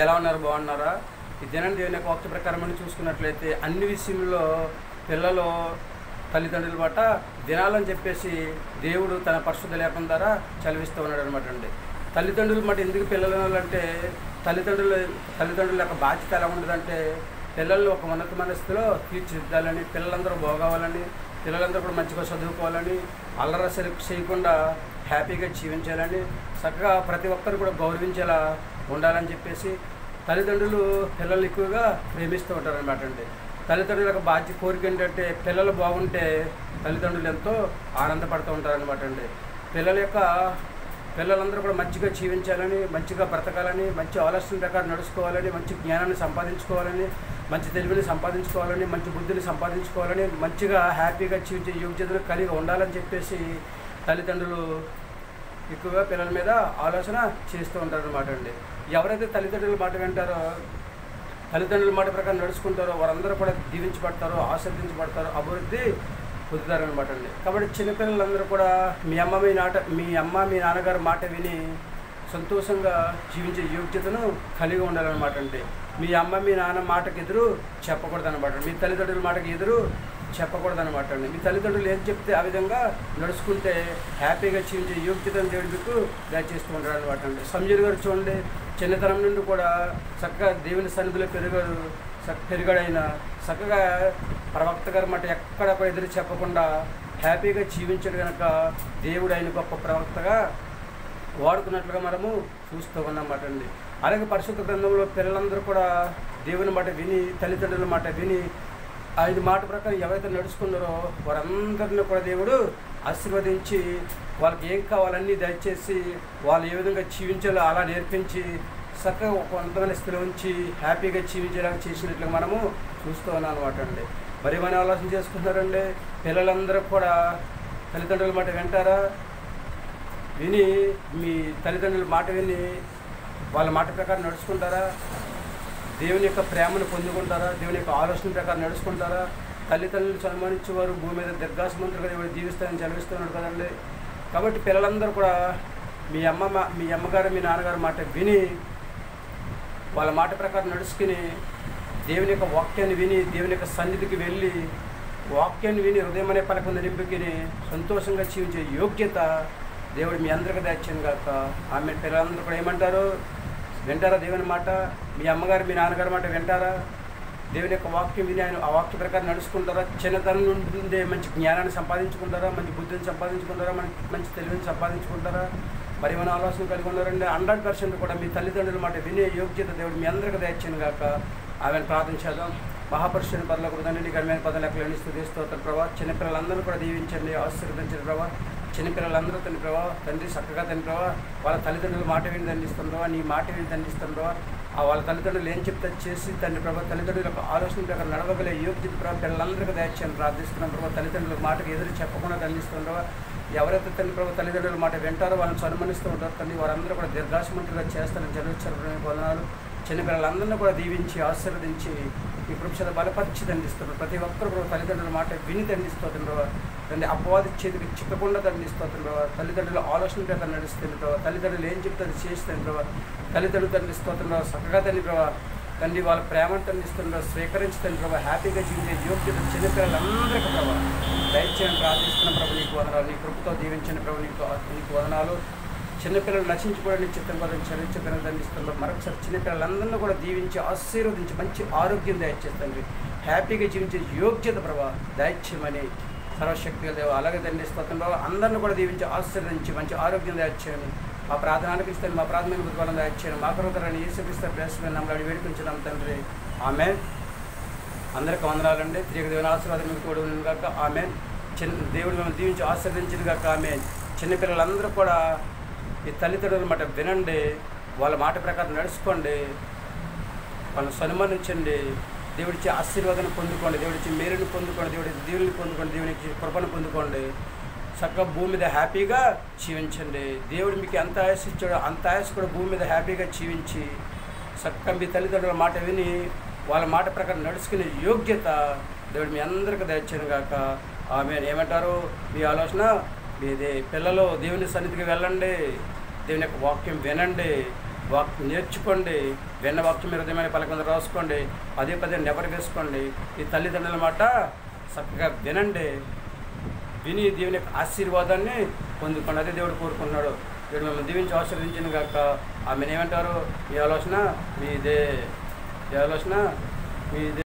ఎలా ఉన్నారు? బాగున్నారా? ఈ దినం దేవుని యొక్క వాక్య ప్రకారం చూసుకున్నట్లయితే అన్ని విషయంలో పిల్లలు తల్లిదండ్రుల మాట వినాలని చెప్పేసి దేవుడు తన పరిశుద్ధ లేఖనం ద్వారా చదివిస్తూ ఉన్నాడు అనమాట అండి. తల్లిదండ్రుల మాట ఎందుకు పిల్లలు వినాలంటే తల్లిదండ్రుల యొక్క బాధ్యత ఎలా ఉండదంటే పిల్లల్ని ఒక ఉన్నతమైన స్థితిలో తీర్చిదిద్దాలని, పిల్లలందరూ బాగోవాలని, పిల్లలందరూ కూడా మంచిగా చదువుకోవాలని, అల్లరి చేయకుండా హ్యాపీగా జీవించాలని, చక్కగా ప్రతి ఒక్కరు కూడా గౌరవించేలా ఉండాలని చెప్పేసి తల్లిదండ్రులు పిల్లలు ఎక్కువగా ప్రేమిస్తూ ఉంటారు అనమాట అండి. తల్లిదండ్రుల యొక్క బాధ్యత కోరిక ఏంటంటే పిల్లలు బాగుంటే తల్లిదండ్రులు ఎంతో ఆనందపడుతూ ఉంటారు అనమాట అండి. పిల్లలందరూ కూడా మంచిగా జీవించాలని, మంచిగా బ్రతకాలని, మంచి ఆలోచన ప్రకారం నడుచుకోవాలని, మంచి జ్ఞానాన్ని సంపాదించుకోవాలని, మంచి తెలివిని సంపాదించుకోవాలని, మంచి బుద్ధిని సంపాదించుకోవాలని, మంచిగా హ్యాపీగా జీవించే యోగ్యతలు కలిగి ఉండాలని చెప్పేసి తల్లిదండ్రులు ఎక్కువగా పిల్లల మీద ఆలోచన చేస్తూ ఉంటారు అనమాట అండి. ఎవరైతే తల్లిదండ్రుల మాట వింటారో, తల్లిదండ్రుల మాట ప్రకారం నడుచుకుంటారో వారందరూ కూడా దీవించబడతారో, ఆశీర్వదించబడతారో, అభివృద్ధి పొందుతారనమాట అండి. కాబట్టి చిన్నపిల్లలందరూ కూడా మీ అమ్మ మీ నాన్నగారు మాట విని సంతోషంగా జీవించే యోగ్యతను కలిగి ఉండాలన్నమాట అండి. మీ అమ్మ మీ నాన్న మాటకు ఎదురు చెప్పకూడదు అనమాట. మీ తల్లిదండ్రుల మాటకు ఎదురు చెప్పకూడదు అనమాట అండి. మీ తల్లిదండ్రులు ఏం చెప్తే ఆ విధంగా నడుచుకుంటే హ్యాపీగా జీవించే యోగ్యతను దేవుడు మీకు దయచేస్తూ ఉంటాడు అనమాట అండి. సంజయ్ గారు చూడండి, చిన్నతనం నుండి కూడా చక్కగా దేవుని సన్నిధిలో పెరిగాడైనా చక్కగా ప్రవక్త గారి మాట ఎక్కడ కూడా ఎదురు చెప్పకుండా హ్యాపీగా జీవించాడు కనుక దేవుడు ఆయన గొప్ప ప్రవక్తగా వాడుకున్నట్లుగా మనము చూస్తూ ఉన్నామాట అండి. అలాగే పరిశుద్ధ గ్రంథంలో పిల్లలందరూ కూడా దేవుని మాట విని, తల్లిదండ్రుల మాట విని, ఆయన మాట ప్రకారం ఎవరైతే నడుచుకున్నారో వారందరినీ కూడా దేవుడు ఆశీర్వదించి వాళ్ళకి ఏం కావాలన్నీ దయచేసి వాళ్ళు ఏ విధంగా జీవించాలో అలా నేర్పించి చక్కగా ఒక ఉన్నతమైన స్థితిలో ఉంచి హ్యాపీగా జీవించేలాగా చేసినట్లుగా మనము చూస్తూ ఉన్నాం అనమాట అండి. మరి ఏమైనా ఆలోచన చేసుకుంటున్నారండి? పిల్లలందరూ కూడా తల్లిదండ్రుల మాట వింటారా? విని మీ తల్లిదండ్రుల మాట విని వాళ్ళ మాట ప్రకారం నడుచుకుంటారా? దేవుని యొక్క ప్రేమను పొందుకుంటారా? దేవుని యొక్క ఆలోచన ప్రకారం నడుచుకుంటారా? తల్లిదండ్రులు సన్మానించేవారు భూమి మీద దీర్ఘాసమంతులుగా దేవుడు జీవిస్తారని చదివిస్తున్నాడు కదండి. కాబట్టి పిల్లలందరూ కూడా మీ అమ్మగారు మీ నాన్నగారు మాట విని వాళ్ళ మాట ప్రకారం నడుచుకుని దేవుని యొక్క వాక్యాన్ని విని దేవుని యొక్క సన్నిధికి వెళ్ళి వాక్యాన్ని విని హృదయం అనే పలకంద నింపుకుని సంతోషంగా జీవించే యోగ్యత దేవుడు మీ అందరికీ దయచేయను గాక. ఆమె పిల్లలందరూ కూడా ఏమంటారు? వింటారా దేవుని మాట? మీ అమ్మగారు మీ నాన్నగారి మాట వింటారా? దేవుని యొక్క వాక్యం విని ఆయన ఆ వాక్య ప్రకారం నడుచుకుంటారా? చిన్నతనం నుండి మంచి జ్ఞానాన్ని సంపాదించుకుంటారా? మంచి బుద్ధిని సంపాదించుకుంటారా? మంచి తెలివిని సంపాదించుకుంటారా? మరి మన ఆలోచన కలిగి ఉన్నారండి. 100% కూడా మీ తల్లిదండ్రుల మాట వినే యోగ్యత దేవుడు మీ అందరికీ దయచేయను గాక. ఆమెను ప్రార్థన చేద్దాం. మహాపురుషుని పనులకు తండ్రి ఘనమైన పదలకు స్తోత్రం ప్రభావ. చిన్నపిల్లలందరూ కూడా దీవించండి, ఆశీర్వదించండి ప్రభావ. చిన్నపిల్లలందరూ తండ్రి ప్రభావ, తండ్రి చక్కగా తండ్రి ప్రభావ వాళ్ళ తల్లిదండ్రుల మాట విని దండిస్తాం ప్రభావ, నీ మాట విని దండిస్తాం ప్రభావ. వాళ్ళ తల్లిదండ్రులు ఏం చెప్తే చేసి తండ్రి ప్రభావ తల్లిదండ్రుల యొక్క ఆలోచన ప్రకారం నడవగలే యోగ్యత ప్రభావ పిల్లలందరికీ దయచేయని ప్రార్థిస్తున్నాం ప్రభావ. తల్లిదండ్రుల మాటకు ఎదురు చెప్పకుండా దండిస్తాం ప్రభావ. ఎవరైతే తండ్రి ప్రభావ తల్లిదండ్రుల మాట వింటారో వాళ్ళని సన్మానిస్తూ ఉంటారు తండ్రి, వారందరూ కూడా దీర్ఘాసమంతులుగా చేస్తారని చదివించారు పొందనాలు. చిన్నపిల్లలందరినీ కూడా దీవించి ఆశీర్వదించి ఈ వృక్షత బలపరిచి దండిస్తున్నారు. ప్రతి ఒక్కరు కూడా తల్లిదండ్రుల మాట విని దండిస్తున్నారు తండ్రి. అపవాది చేతికి చిక్కకుండా దండిస్తున్నారు. తల్లిదండ్రుల ఆలోచన ప్రకారం నడుస్తుంది ప్రభావ. తల్లిదండ్రులు ఏం చెప్తే అది చేస్తుంది ప్రభావ. తల్లిదండ్రులు దండిస్తున్నారు చక్కగా తండ్రి ప్రభావ. తండ్రి వాళ్ళ ప్రేమను తండిస్తున్నారు, స్వీకరించుతండి ప్రభావ. హ్యాపీగా జీవించే యోగ్యత చిన్నపిల్లలందరికీ ప్రభావ దయచేయని ప్రార్థిస్తున్న ప్రభు. నీకు వదనాలు, నీ కృపతో దీవించిన ప్రభు. నీకు వదనాలు. చిన్నపిల్లలు నశించుకోవడం నీ చిత్తం కోసం చరించుకొని దండిస్తున్నారు. మరొకసారి చిన్నపిల్లలందరినీ కూడా దీవించి ఆశీర్వదించి మంచి ఆరోగ్యం దయచేస్తుంది. హ్యాపీగా జీవించే యోగ్యత ప్రభావ దయచేయమని సర్వశక్తిగా దేవ అలాగే దండిస్తున్నాం ప్రభావ. అందరిని కూడా దీవించి ఆశీర్వదించి మంచి ఆరోగ్యం దయచేయని మా ప్రార్థనకు ఇస్తాను. మా ప్రార్థన బుద్ధిబలం దయచేయను. మా కొరకరాన్ని యేసుక్రీస్తు ప్రేమని నమ్మని వేడుకుంటున్నాం తండ్రి. ఆమేన్. అందరికీ వందనాలండి. తిరిగి దేవుని ఆశీర్వాదం మీకు కూడా ఉంది కాక. ఆమేన్. దేవుడు మిమ్మల్ని దీవించి ఆశీర్వదించింది కాక. ఆమేన్. చిన్నపిల్లలందరూ కూడా ఈ తల్లిదండ్రుల మాట వినండి, వాళ్ళ మాట ప్రకారం నడుచుకోండి, వాళ్ళని సన్మానించండి. దేవుడిచ్చే ఆశీర్వాదాన్ని పొందుకోండి, దేవుడిచ్చే మేలుని పొందుకోండి, దేవుడి దీవుని పొందుకోండి, దేవునికి కృపను పొందుకోండి. చక్కగా భూమి మీద హ్యాపీగా జీవించండి. దేవుడు మీకు ఎంత ఆయుష్ ఇచ్చాడో అంత ఆయుష్ కూడా భూమి మీద హ్యాపీగా జీవించి చక్కగా మీ తల్లిదండ్రుల మాట విని వాళ్ళ మాట ప్రకారం నడుచుకునే యోగ్యత దేవుడు మీ అందరికీ దయచేయను గాక. ఆమె ఏమంటారు? మీ ఆలోచన మీదే. పిల్లలు దేవుని సన్నిధికి వెళ్ళండి, దేవుని యొక్క వాక్యం వినండి, నేర్చుకోండి. విన్న వాక్యం మీ హృదయమైన పలక మీద రాసుకోండి, పదే పదే నెవరు వేసుకోండి. ఈ తల్లిదండ్రుల మాట చక్కగా వినండి, విని దేవుని యొక్క ఆశీర్వాదాన్ని పొందుకోండి. అదే దేవుడు కోరుకుంటున్నాడు. దేవుడు మిమ్మల్ని దీవించి ఆశీర్వదించిన కాక. ఆమెను ఏమంటారు? మీ ఆలోచన మీదే, మీ ఆలోచన మీదే.